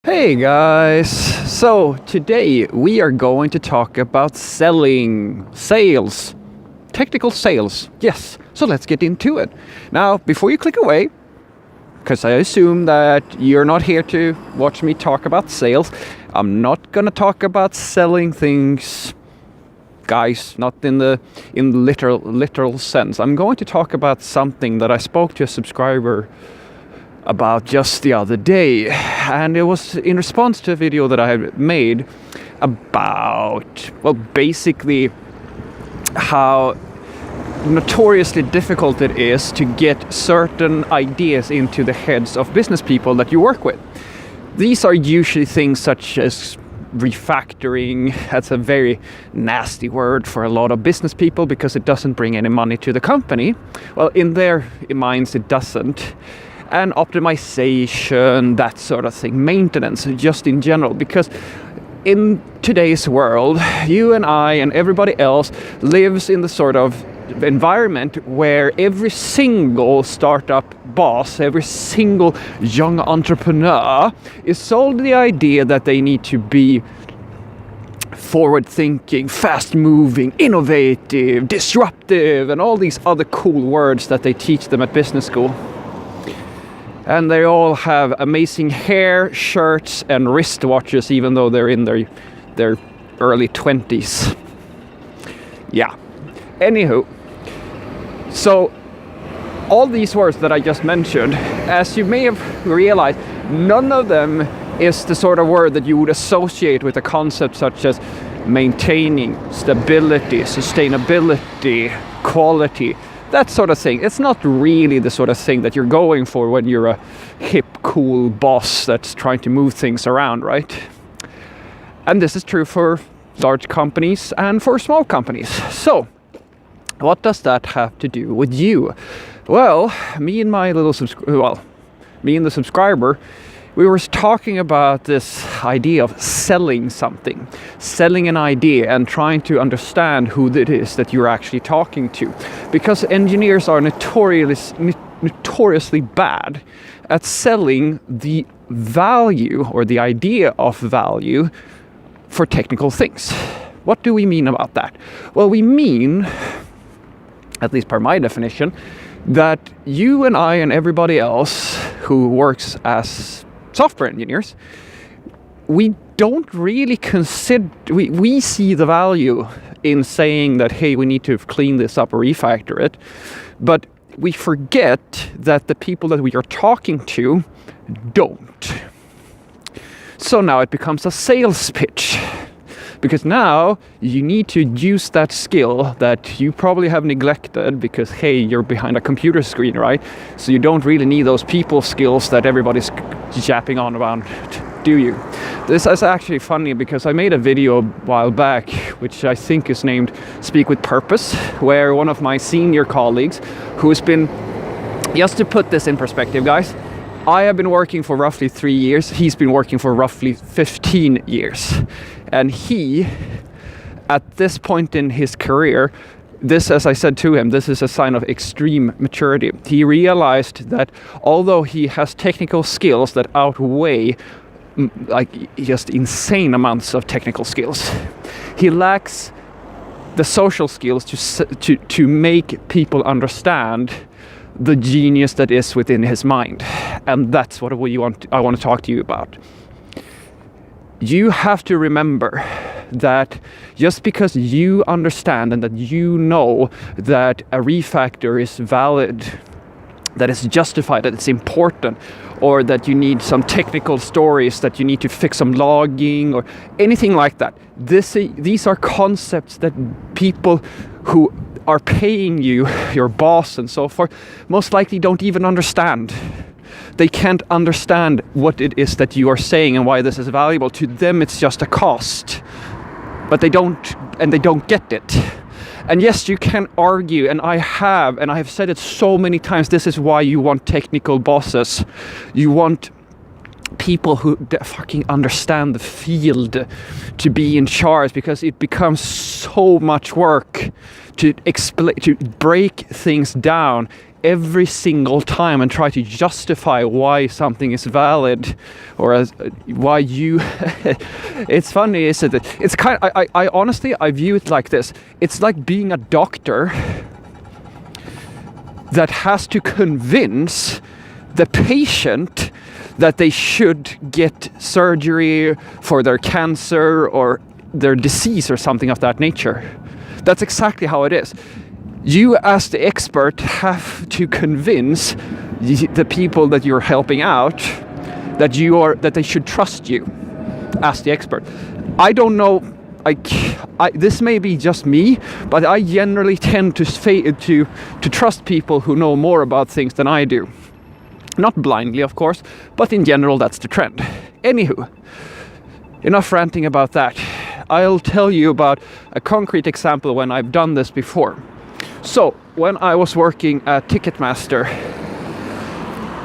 Hey guys! So today we are going to talk about sales. Technical sales, yes. So let's get into it. Now, before you click away, because I assume that you're not here to watch me talk about sales, I'm not gonna talk about selling things, guys, not in the literal sense. I'm going to talk about something that I spoke to a subscriber about just the other day, and it was in response to a video that I had made about, well, basically how notoriously difficult it is to get certain ideas into the heads of business people that you work with. These are usually things such as refactoring. That's a very nasty word for a lot of business people because it doesn't bring any money to the company. Well, in their minds it doesn't. And optimization, that sort of thing, maintenance, just in general, because in today's world, you and I and everybody else lives in the sort of environment where every single startup boss, every single young entrepreneur is sold the idea that they need to be forward-thinking, fast-moving, innovative, disruptive, and all these other cool words that they teach them at business school. And they all have amazing hair, shirts, and wristwatches, even though they're in their early 20s. Yeah. Anywho, so all these words that I just mentioned, as you may have realized, none of them is the sort of word that you would associate with a concept such as maintaining, stability, sustainability, quality. That sort of thing. It's not really the sort of thing that you're going for when you're a hip, cool boss that's trying to move things around, right? And this is true for large companies and for small companies. So, what does that have to do with you? Well, me and the subscriber, we were talking about this idea of selling something, selling an idea and trying to understand who it is that you're actually talking to. Because engineers are notoriously bad at selling the value or the idea of value for technical things. What do we mean about that? Well, we mean, at least per my definition, that you and I and everybody else who works as software engineers, we don't really consider, we see the value in saying that, hey, we need to clean this up or refactor it, but we forget that the people that we are talking to don't. So now it becomes a sales pitch. Because now you need to use that skill that you probably have neglected because, hey, you're behind a computer screen, right? So you don't really need those people skills that everybody's japping on about, do you? This is actually funny because I made a video a while back, which I think is named Speak with Purpose, where one of my senior colleagues who's been, just to put this in perspective, guys, I have been working for roughly 3 years. He's been working for roughly 15 years. And he, at this point in his career, this, as I said to him, this is a sign of extreme maturity. He realized that although he has technical skills that outweigh like just insane amounts of technical skills, he lacks the social skills to make people understand the genius that is within his mind. And that's what I want to talk to you about. You have to remember that just because you understand and that you know that a refactor is valid, that it's justified, that it's important, or that you need some technical stories, that you need to fix some logging or anything like that. These are concepts that people who are paying you, your boss and so forth, most likely don't even understand. They can't understand what it is that you are saying and why this is valuable. To them, it's just a cost. But they don't get it. And yes, you can argue, and I have said it so many times, this is why you want technical bosses. You want people who fucking understand the field to be in charge, because it becomes so much work to break things down every single time and try to justify why something is valid, or why you it's funny, isn't it? It's kind of, I honestly, I view it like this. It's like being a doctor that has to convince the patient that they should get surgery for their cancer or their disease or something of that nature. That's exactly how it is. You as the expert have to convince the people that you're helping out that they should trust you as the expert. I don't know, this may be just me, but I generally tend to trust people who know more about things than I do. Not blindly, of course, but in general that's the trend. Anywho, enough ranting about that. I'll tell you about a concrete example when I've done this before. So, when I was working at Ticketmaster,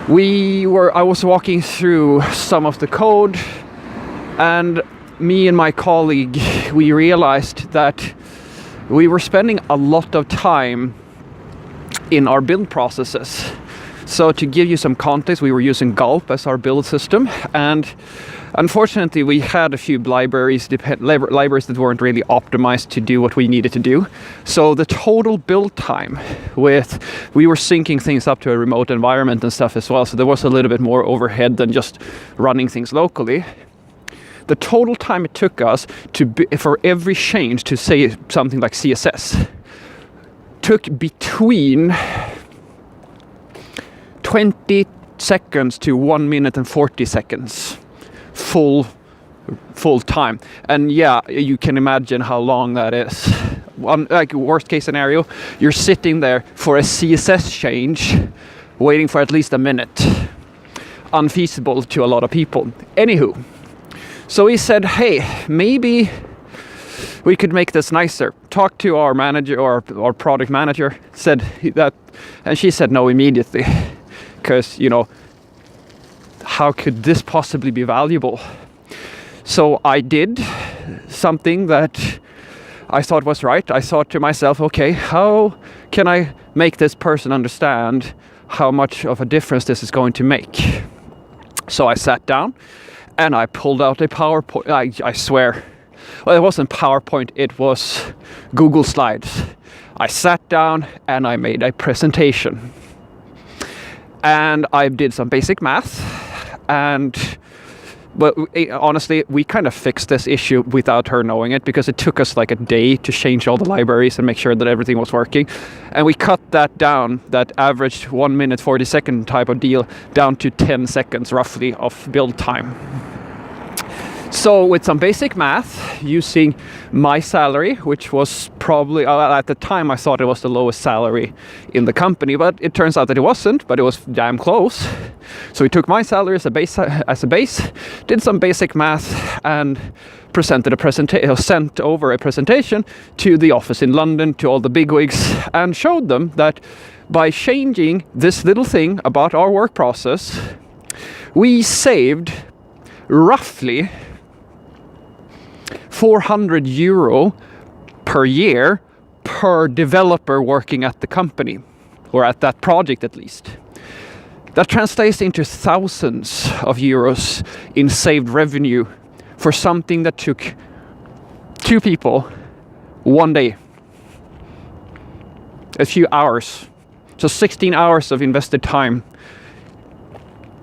I was walking through some of the code, and me and my colleague, we realized that we were spending a lot of time in our build processes. So to give you some context, we were using Gulp as our build system, and unfortunately we had a few libraries that weren't really optimized to do what we needed to do. So the total build time we were syncing things up to a remote environment and stuff as well, so there was a little bit more overhead than just running things locally. The total time it took us for every change to say something like CSS took between 20 seconds to 1 minute and 40 seconds full time. And yeah, you can imagine how long that is. Like worst case scenario, you're sitting there for a CSS change waiting for at least a minute. Unfeasible to a lot of people. Anywho, so he said, hey, maybe we could make this nicer. Talk to our manager, or our product manager, said that, and she said no immediately. Because, how could this possibly be valuable? So I did something that I thought was right. I thought to myself, okay, how can I make this person understand how much of a difference this is going to make? So I sat down and I pulled out a PowerPoint. I swear, well, it wasn't PowerPoint, it was Google Slides. I sat down and I made a presentation. And I did some basic math, but honestly, we kind of fixed this issue without her knowing it, because it took us like a day to change all the libraries and make sure that everything was working. And we cut that down, that average 1 minute 40 second type of deal, down to 10 seconds roughly of build time. So with some basic math, using my salary, which was probably, at the time I thought it was the lowest salary in the company, but it turns out that it wasn't, but it was damn close. So we took my salary as a base, did some basic math, and sent over a presentation to the office in London, to all the bigwigs, and showed them that by changing this little thing about our work process, we saved roughly 400 euro per year per developer working at the company, or at that project at least. That translates into thousands of euros in saved revenue for something that took 2 people 1 day. A few hours. So 16 hours of invested time.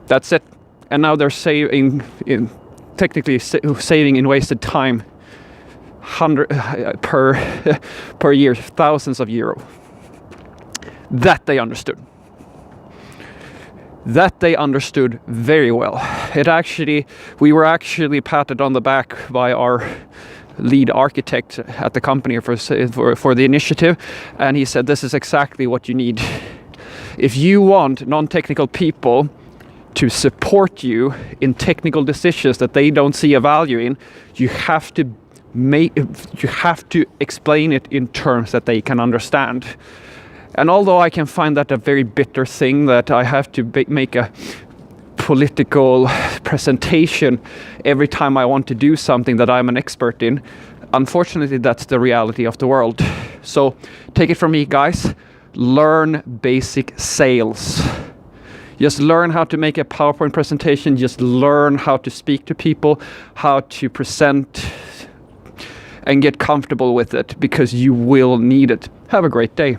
That's it. And now they're technically saving in wasted time 100 per year, thousands of euro. That they understood. That they understood very well. We were actually patted on the back by our lead architect at the company for the initiative, and he said, this is exactly what you need. If you want non-technical people to support you in technical decisions that they don't see a value in, you have to explain it in terms that they can understand. And although I can find that a very bitter thing, that I have to make a political presentation every time I want to do something that I'm an expert in, unfortunately that's the reality of the world. So take it from me, guys, learn basic sales. Just learn how to make a PowerPoint presentation. Just learn how to speak to people, how to present, and get comfortable with it, because you will need it. Have a great day.